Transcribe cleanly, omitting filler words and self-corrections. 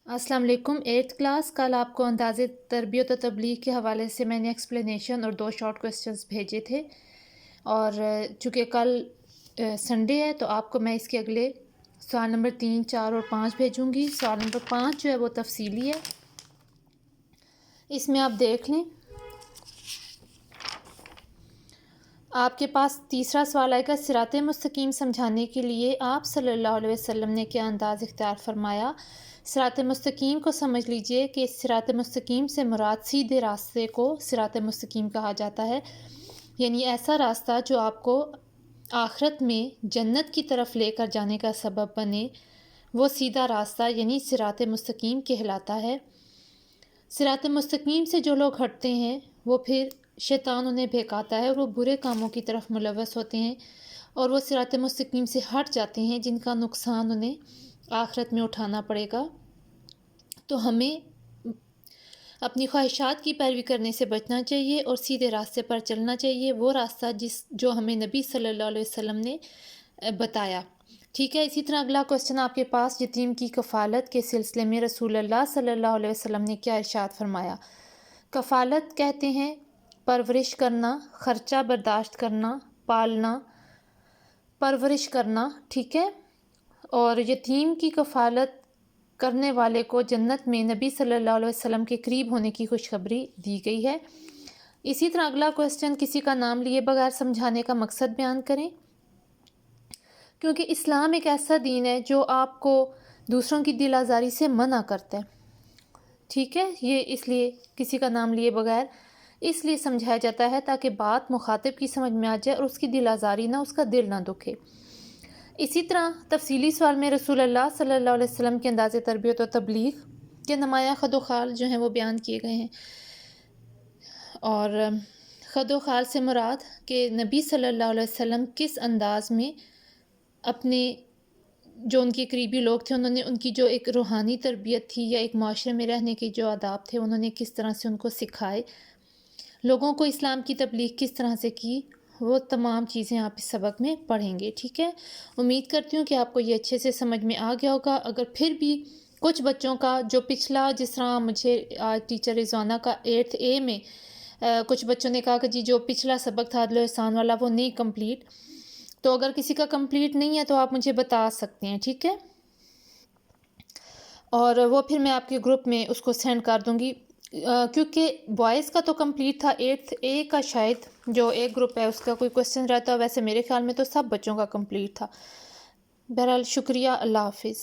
अस्सलाम वालेकुम। 8th class कल आपको अंदाज़े तरबियत और तबलीग के हवाले से मैंने एक्सप्लेनेशन और 2 शॉर्ट क्वेश्चंस भेजे थे और चूँकि कल संडे है तो आपको मैं इसके अगले सवाल नंबर 3, 4 और 5 भेजूँगी। सवाल नंबर 5 जो है वो तफसीली है, इसमें आप देख लें। आपके पास तीसरा सवाल आएगा, सिरात मुस्तकीम समझाने के लिए आप सल्लल्लाहु अलैहि वसल्लम ने क्या अंदाज़ इख्तियार फरमाया। सिरात मुस्तकीम को समझ लीजिए कि सिरात मुस्तकीम से मुराद सीधे रास्ते को सिरात मुस्तकीम कहा जाता है, यानी ऐसा रास्ता जो आपको आखिरत में जन्नत की तरफ लेकर जाने का सबब बने, वो सीधा रास्ता यानी सिरात मुस्तकीम कहलाता है। सिरात मुस्तकीम से जो लोग हटते हैं वो फिर शैतान उन्हें बहकाता है और वो बुरे कामों की तरफ मुलव्वस होते हैं और वो सिरात मुस्तकीम से हट जाते हैं, जिनका नुकसान उन्हें आखिरत में उठाना पड़ेगा। तो हमें अपनी ख्वाहिशात की पैरवी करने से बचना चाहिए और सीधे रास्ते पर चलना चाहिए, वो रास्ता जो हमें नबी सल्लल्लाहु अलैहि वसल्लम ने बताया। ठीक है। इसी तरह अगला क्वेश्चन आपके पास, यतीम की कफ़ालत के सिलसिले में रसूलुल्लाह सल्लल्लाहु अलैहि वसल्लम ने क्या इरशाद फरमाया। कफ़ालत कहते हैं परवरिश करना, ख़र्चा बर्दाश्त करना, पालना, परवरिश करना। ठीक है। और यतीम की कफ़ालत करने वाले को जन्नत में नबी सल्लल्लाहु अलैहि वसल्लम के करीब होने की खुशखबरी दी गई है। इसी तरह अगला क्वेश्चन, किसी का नाम लिए बगैर समझाने का मकसद बयान करें। क्योंकि इस्लाम एक ऐसा दीन है जो आपको दूसरों की दिल आज़ारी से मना करता है। ठीक है। ये इसलिए किसी का नाम लिए बगैर इसलिए समझाया जाता है ताकि बात मुखातिब की समझ में आ जाए और उसकी दिल आज़ारी ना, उसका दिल ना दुखे। इसी तरह तफसीली सवाल में रसूलुल्लाह सल्लल्लाहु अलैहि वसल्लम के अंदाज़े तरबियत और तबलीग के नुमाया खदोखाल जो हैं वो बयान किए गए हैं। और खदोखाल से मुराद कि नबी सल्लल्लाहु अलैहि वसल्लम किस अंदाज़ में अपने जो उनके करीबी लोग थे, उन्होंने उनकी जो एक रूहानी तरबियत थी या एक माशरे में रहने के जो आदाब थे, उन्होंने किस तरह से उनको सिखाए, लोगों को इस्लाम की तबलीग किस तरह से की, वो तमाम चीज़ें आप इस सबक में पढ़ेंगे। ठीक है। उम्मीद करती हूँ कि आपको ये अच्छे से समझ में आ गया होगा। अगर फिर भी कुछ बच्चों का जो पिछला, जिस तरह मुझे आज टीचर रिजवाना का 8th A में कुछ बच्चों ने कहा कि जी जो पिछला सबक था अदल और एहसान वाला वो नहीं कंप्लीट, तो अगर किसी का कंप्लीट नहीं है तो आप मुझे बता सकते हैं। ठीक है। और वो फिर मैं आपके ग्रुप में उसको सेंड कर दूँगी। क्योंकि बॉयज़ का तो कंप्लीट था, 8th A का शायद जो एक ग्रुप है उसका कोई क्वेश्चन रहता है, वैसे मेरे ख्याल में तो सब बच्चों का कंप्लीट था। बहरहाल शुक्रिया, अल्लाह हाफिज़।